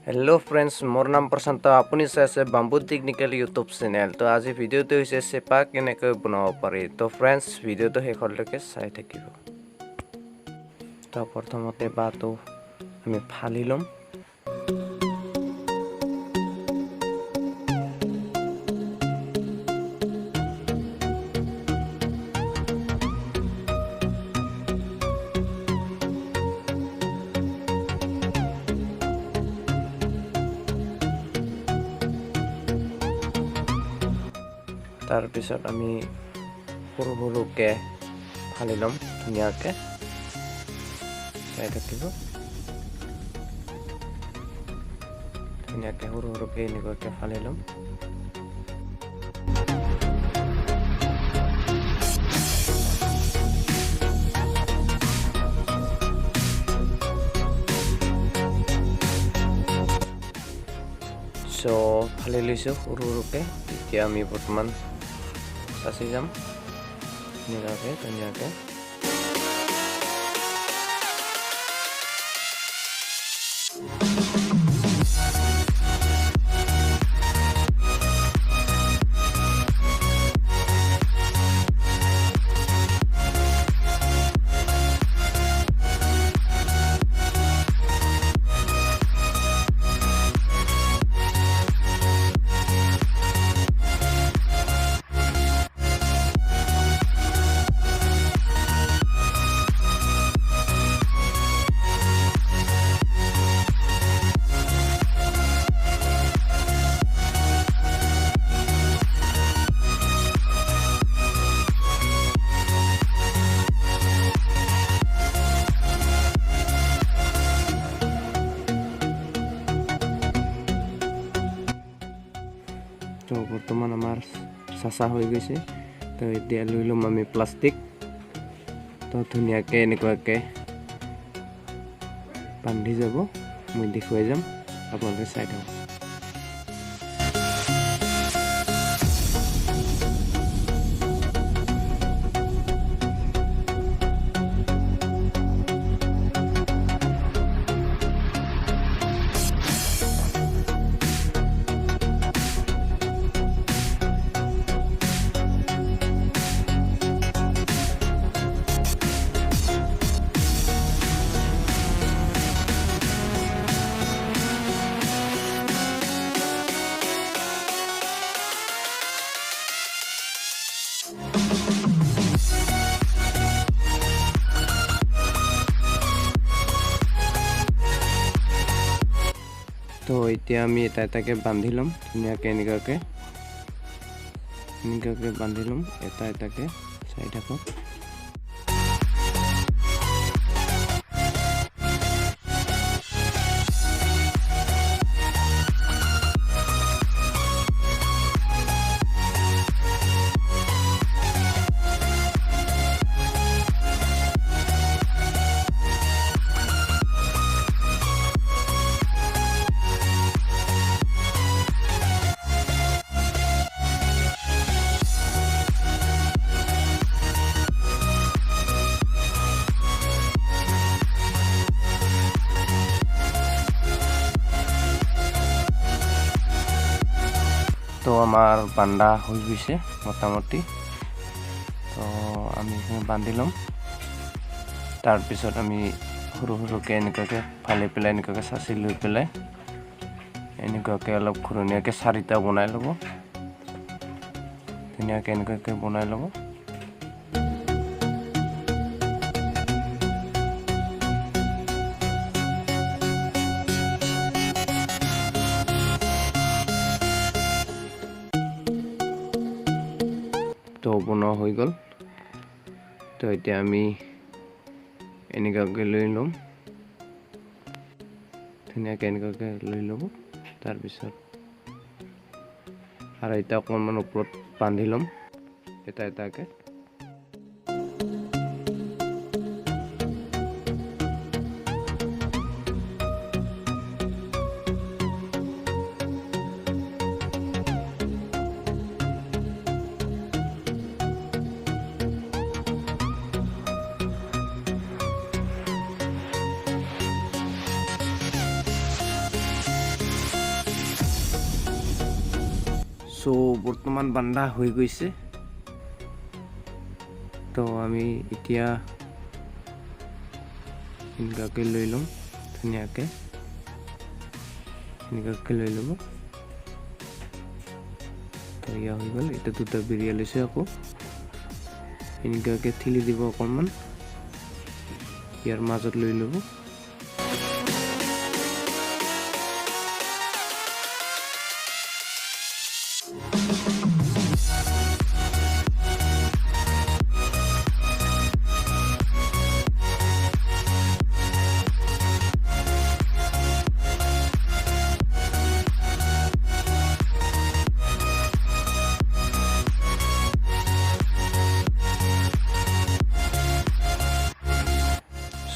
hello friends मोर नाम प्रशांत आपुनी चाइছে bamboo technical YouTube channel तो आज ভিডিওটো হৈছে সেপা কেনেকৈ বনাব পাৰি তো फ्रेंड्स ভিডিওটো শেষলৈকে চাই থাকিব তো প্ৰথমতে বাটো আমি ফালি লম तार पिছত আমি সৰু সৰুকে ফালি লম ধুনিয়াকে চাই থাকিব ধুনিয়াকে সৰু সৰুকে এনেকৈ ফালি লম সো ফালি লৈছো সৰু সৰুকে এতিয়া আমি বৰ্তমান সাঁচি যাম ধুনীয়াকে তো বৰ্তমান আমাৰ চাচা হৈ গৈছে তো এতিয়া লৈ লম আমি প্লাষ্টিক তো ধুনীয়াকে এনেকুৱাকে বান্ধি যাব মই দেখুৱাই যাম আপোনালোকে চাই থাকক তো এতিয়া আমি এটা এটাকে বান্ধি লম ধুনীয়াকে এনেকুৱাকে বান্ধি লম এটা এটাকে চাই থাকক তো আমার বান্ধা হৈ গৈছে মোটামুটি তো আমি বান্ধি লম তার পিছত আমি সৰু সৰুকে এনেকুৱাকে ফালি পেলাই এনেকুৱাকে চাচি লৈ পেলাই এনেকুৱাকে অলপ ঘূৰণীয়াকে চাৰিটা বনাই ল'ব ধুনীয়াকে এনেকুৱাকে বনাই ল'ব তো বনোৱা হৈ গ'ল তো এতিয়া আমি এনেকুৱাকে লৈ ল'ম ধুনীয়াকে এনেকুৱাকে লৈ ল'ব তাৰপিছত আৰু এটা অকণমান ওপৰত বান্ধি ল'ম এটা এটাকে সো বৰ্তমান বান্ধা হৈ গৈছে তো আমি এতিয়া এনেকুৱাকৈ লৈ ল'ম ধুনীয়াকৈ এনেকুৱাকৈ লৈ ল'ব তো ইয়া হৈ গ'ল এটা দুটা বিৰিয়া লৈছে আকৌ এনেকুৱাকৈ ঠেলি দিব অকণমান ইয়াৰ মাজত লৈ ল'ব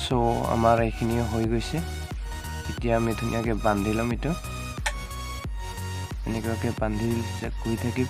সো আমাৰ এইখিনি হৈ গৈছে এতিয়া আমি ধুনীয়াকৈ বান্ধি ল'ম এইটো এনেকুৱাকৈ বান্ধি গৈ থাকিব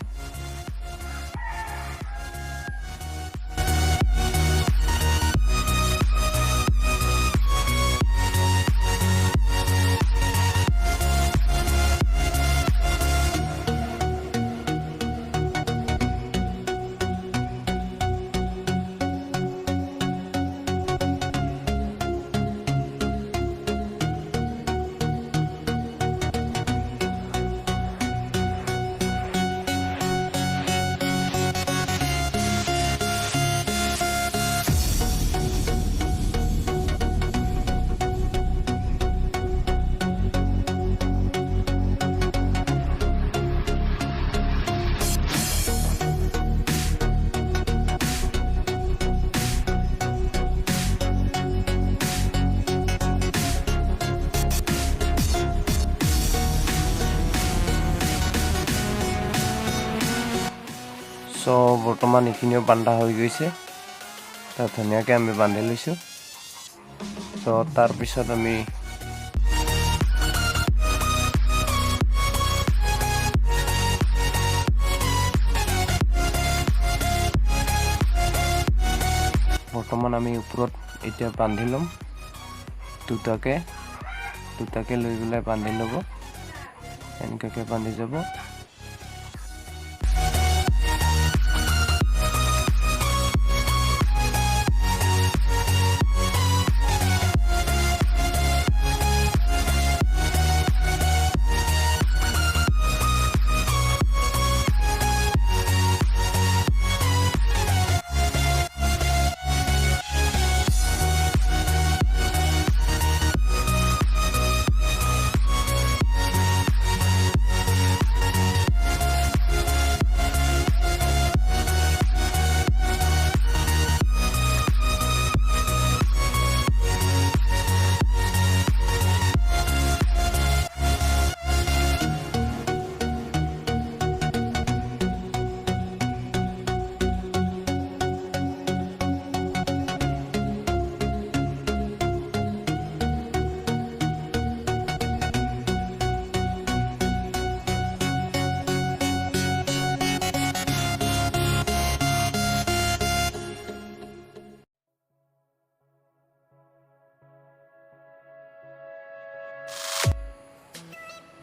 সো বৰ্তমান এইখিনিও বান্ধা হৈ গৈছে তাত ধুনীয়াকৈ আমি বান্ধি লৈছোঁ সো তাৰপিছত আমি বৰ্তমান আমি ওপৰত এতিয়া বান্ধি ল'ম দুটাকৈ লৈ পেলাই বান্ধি ল'ব এনেকুৱাকৈ বান্ধি যাব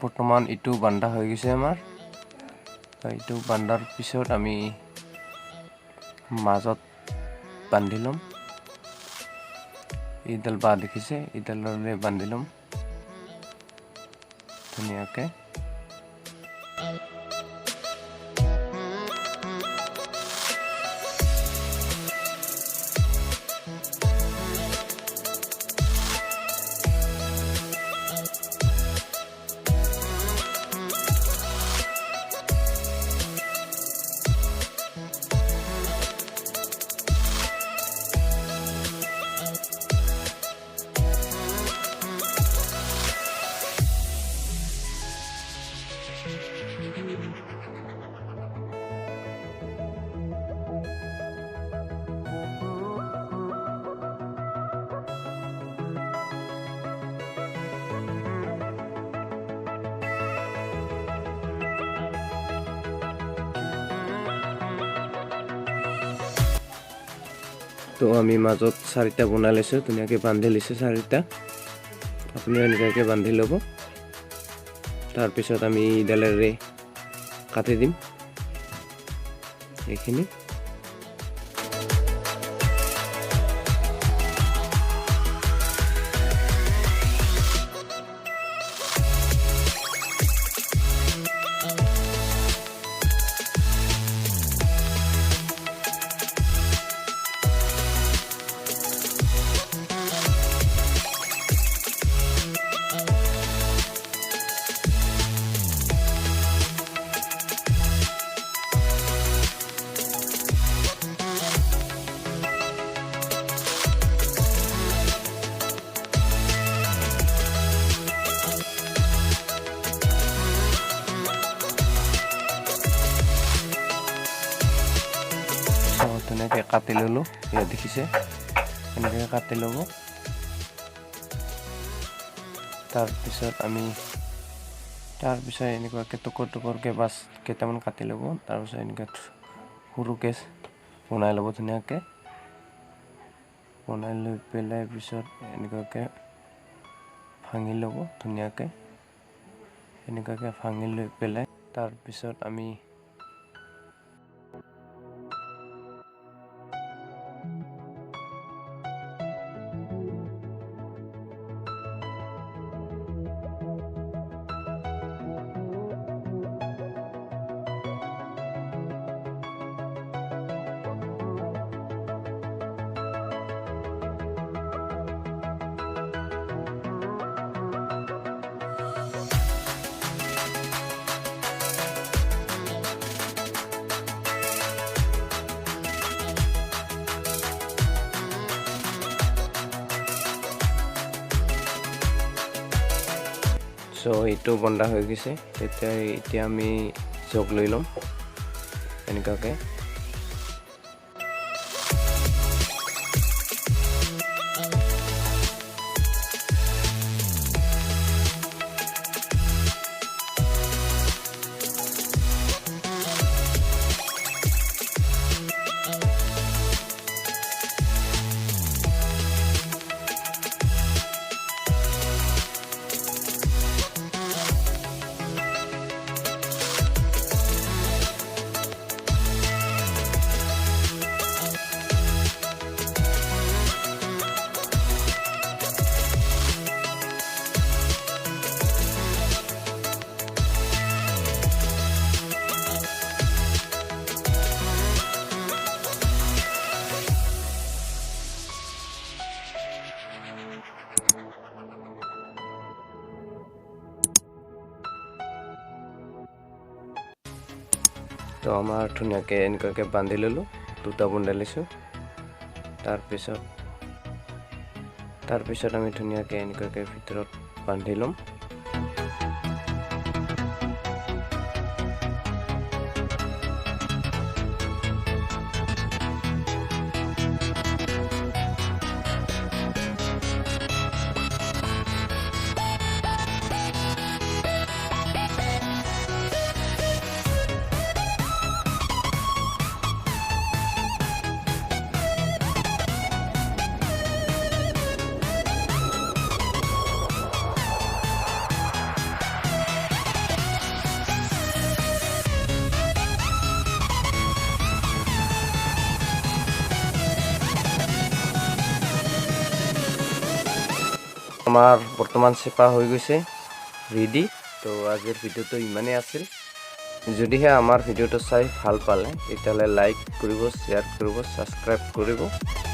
বৰ্তমান এইটো বান্ধা হৈ গৈছে আমাৰ এইটো বান্ধাৰ পিছত আমি মাজত বান্ধি ল'ম এইডাল বাঁহ দেখিছে এইডালৰে বান্ধি ল'ম ধুনীয়াকৈ তো আমি মাজত চাৰিটা বনাই লৈছোঁ ধুনীয়াকৈ বান্ধি লৈছোঁ চাৰিটা আপুনি এনেকুৱাকৈ বান্ধি ল'ব তাৰপিছত আমি ইডালেৰে কাটি দিম এইখিনি ধুনীয়াকৈ কাটি ল'লোঁ ইয়াত দেখিছে এনেকৈ কাটি ল'ব তাৰপিছত এনেকুৱাকৈ টুকুৰকৈ বাছ কেইটামান কাটি ল'ব তাৰপিছত এনেকৈ সৰুকৈ বনাই ল'ব ধুনীয়াকৈ বনাই লৈ পেলাই পিছত এনেকুৱাকৈ ভাঙি ল'ব ধুনীয়াকৈ এনেকুৱাকৈ ভাঙি লৈ পেলাই তাৰপিছত আমি সো এইটো বন্ধা হৈ গৈছে এতিয়া আমি জগ লৈ ল'ম এনেকুৱাকৈ তো আমাৰ ধুনীয়াকৈ এনেকুৱাকৈ বান্ধি ল'লোঁ দুটা বুন্দা লৈছোঁ তাৰপিছত আমি ধুনীয়াকৈ এনেকুৱাকৈ ভিতৰত বান্ধি ল'ম আমাৰ বৰ্তমান চেপা হৈ গৈছে ৰেডি তো আজিৰ ভিডিঅ'টো ইমানেই আছিল যদিহে আমাৰ ভিডিঅ'টো চাই ভাল পালে তেতিয়াহ'লে লাইক কৰিব শ্বেয়াৰ কৰিব ছাবস্ক্ৰাইব কৰিব